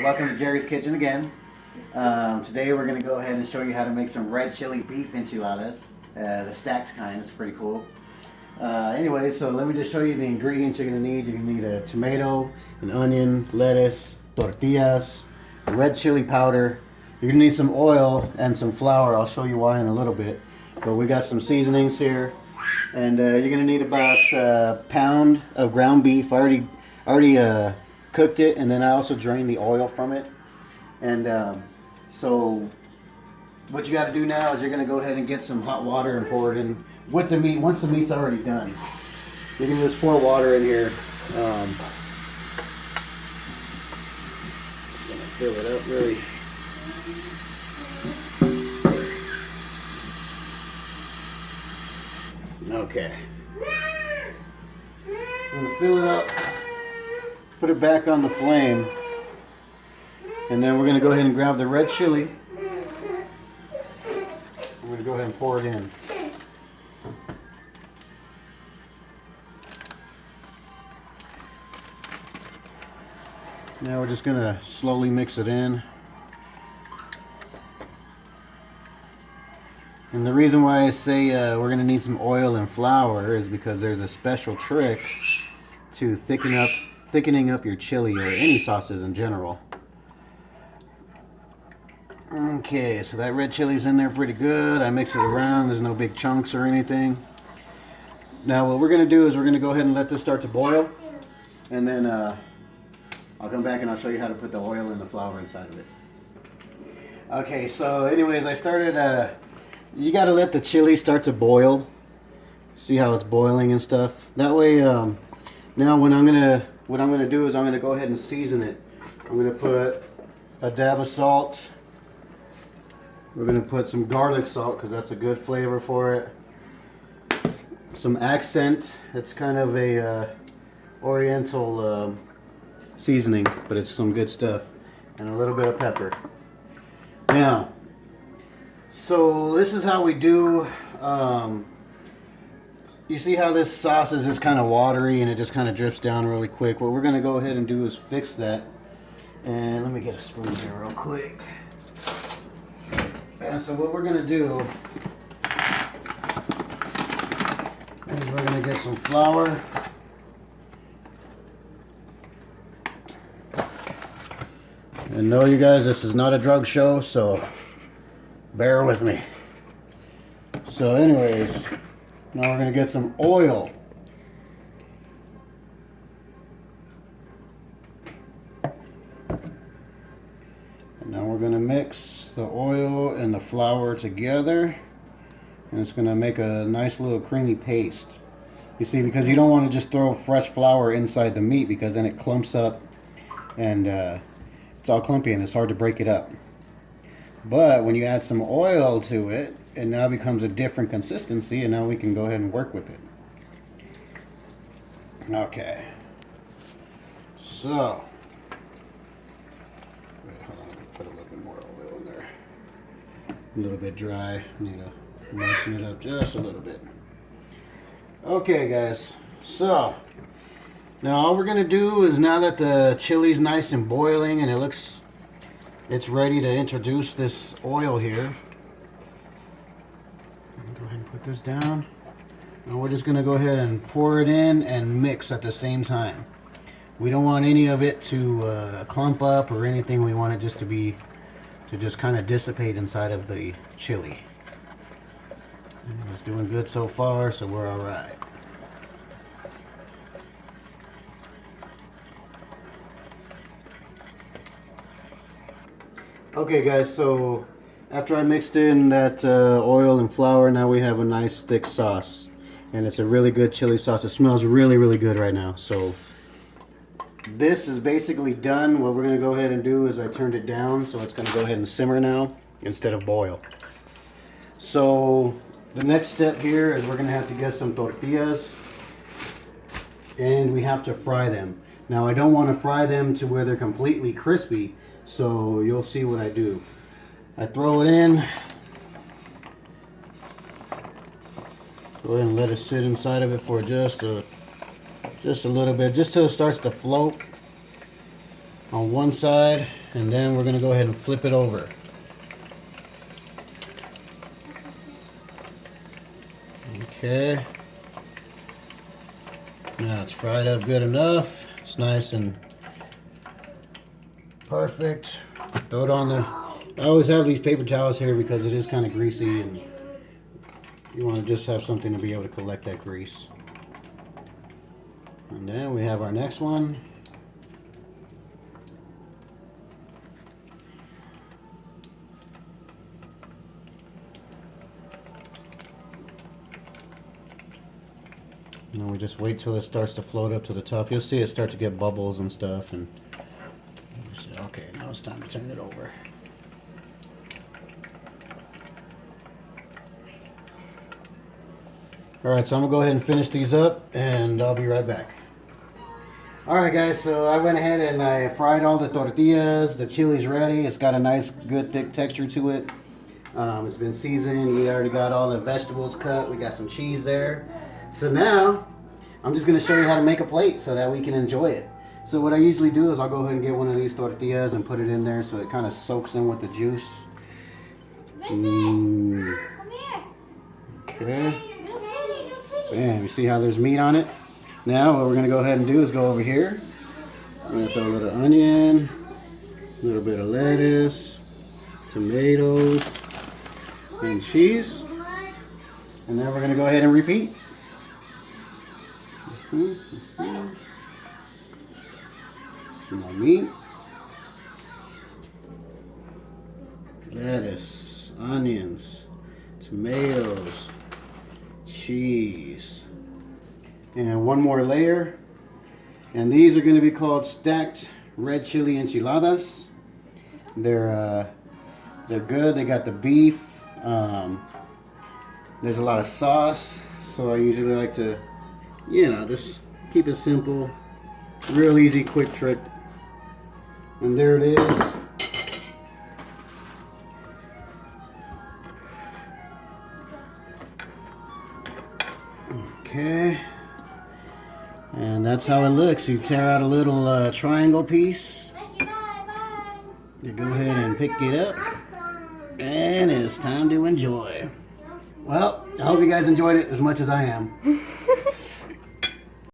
Welcome to Jerry's Kitchen again. Today we're going to go ahead and show you how to make some red chili beef enchiladas. The stacked kind, it's pretty cool. Anyway, so let me just show you the ingredients you're going to need. You're going to need a tomato, an onion, lettuce, tortillas, red chili powder. You're going to need some oil and some flour. I'll show you why in a little bit. But we got some seasonings here. And you're going to need about a pound of ground beef. I already cooked it, and then I also drained the oil from it. And so what you got to do now is you're going to go ahead and get some hot water and pour it in with the meat. Once the meat's already done, you can just pour water in here. Gonna fill it up really. Okay. I'm gonna fill it up. Put it back on the flame, and then we're going to go ahead and grab the red chili. I'm going to go ahead and pour it in. Now we're just going to slowly mix it in. And the reason why I say we're going to need some oil and flour is because there's a special trick to thickening up your chili or any sauces in general. Okay, so that red chili's in there pretty good. I mix it around. There's no big chunks or anything. Now what we're going to do is we're going to go ahead and let this start to boil, and then I'll come back and I'll show you how to put the oil and the flour inside of it. Okay, so anyways, I started, you got to let the chili start to boil. See how it's boiling and stuff. That way, now what I'm gonna do is I'm gonna go ahead and season it. I'm gonna put a dab of salt. We're gonna put some garlic salt because that's a good flavor for it. Some accent. It's kind of a oriental seasoning, but it's some good stuff. And a little bit of pepper. Now, so this is how we do. You see how this sauce is just kind of watery and it just kind of drips down really quick. What we're going to go ahead and do is fix that. And let me get a spoon here real quick. And so what we're going to do is we're going to get some flour. And know you guys, this is not a drug show, so bear with me. So anyways, now we're going to get some oil. And now we're going to mix the oil and the flour together. And it's going to make a nice little creamy paste. You see, because you don't want to just throw fresh flour inside the meat because then it clumps up and it's all clumpy and it's hard to break it up. But when you add some oil to it, it now becomes a different consistency, and now we can go ahead and work with it. Okay. So, wait, hold on, let me put a little bit more oil in there. A little bit dry. Need to moisten it up just a little bit. Okay, guys. So, now all we're gonna do is, now that the chili's nice and boiling and it's ready to introduce this oil here. Go ahead and put this down. And we're just going to go ahead and pour it in and mix at the same time. We don't want any of it to clump up or anything. We want it just to just kind of dissipate inside of the chili. And it's doing good so far, so we're all right. Okay guys, so after I mixed in that oil and flour, now we have a nice thick sauce. And it's a really good chili sauce. It smells really, really good right now. So this is basically done. What we're going to go ahead and do is I turned it down, so it's going to go ahead and simmer now instead of boil. So the next step here is we're going to have to get some tortillas. And we have to fry them. Now I don't want to fry them to where they're completely crispy. So you'll see what I do. I throw it in. Go ahead and let it sit inside of it for just a little bit, just till it starts to float. on one side, and then we're going to go ahead and flip it over. Okay. Now it's fried up good enough. It's nice and perfect. Throw it on the... I always have these paper towels here because it is kind of greasy, and you want to just have something to be able to collect that grease. And then we have our next one. And then we just wait till it starts to float up to the top. You'll see it start to get bubbles and stuff. And okay, now it's time to turn it over. Alright, so I'm going to go ahead and finish these up, and I'll be right back. Alright guys, so I went ahead and I fried all the tortillas. The chili's ready. It's got a nice, good, thick texture to it. It's been seasoned. We already got all the vegetables cut. We got some cheese there. So now, I'm just going to show you how to make a plate so that we can enjoy it. So what I usually do is I'll go ahead and get one of these tortillas and put it in there so it kind of soaks in with the juice. Okay. Bam, you see how there's meat on it? Now what we're going to go ahead and do is go over here. I'm going to throw a little onion, a little bit of lettuce, tomatoes, and cheese. And then we're going to go ahead and repeat. Some more meat, lettuce, onions, tomatoes, cheese, and one more layer. And these are going to be called stacked red chili enchiladas. They're good. They got the beef. There's a lot of sauce, so I usually like to, just keep it simple. Real easy, quick trick. And there it is. Okay. And that's how it looks. You tear out a little triangle piece. You go ahead and pick it up. And it's time to enjoy. Well, I hope you guys enjoyed it as much as I am.